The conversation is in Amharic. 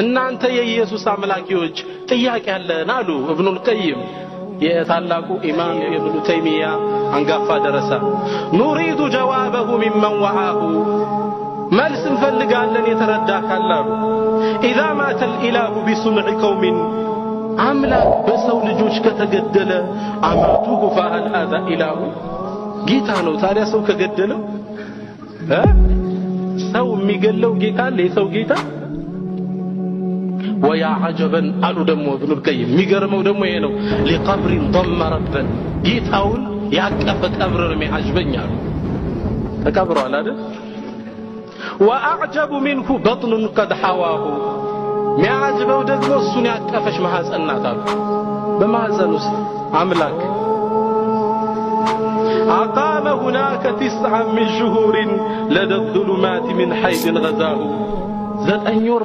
እናንተ የኢየሱስ አምላኪዎች ጥያቄ አለን አሉ ኢብኑል ቀይም የታላቁ ኢማም ኢብኑ ተይሚያ አንጋፋ ደረሳ ኑሪዱ ጀዋበሁ ሚመን ወዓሁ መልስ እንፈልጋለን የተረዳ ካላሉ ኢዛ ማተል ኢላሁ ቢሱንዕ ቀውሚን አምላክ በሰው ልጆች ከተገደለ አማቱሁ ፈሀል ሀዛ ኢላሁ ጌታ ነው ታዲያ ሰው ከገደለው ሰው የሚገለው ጌታ አለ የሰው ጌታ ويا عجبا قالوا دمو ابن القيم ميغرمو دمو ይሄ ነው لقبر ضم ربا ጌታውን ያቀፈ ቀብር ነው የሚያጅበኛል ተቀብሯል አይደል واعجب منه بطن قد حواه ሚያጅበው ደግሞ እሱን ያቀፈሽ ማህፀናት አሉ በማህፀን ውስጥ አምላክ أقام هناك 9 من شهور لدى الظلمات من حيث غزاه 9 ወር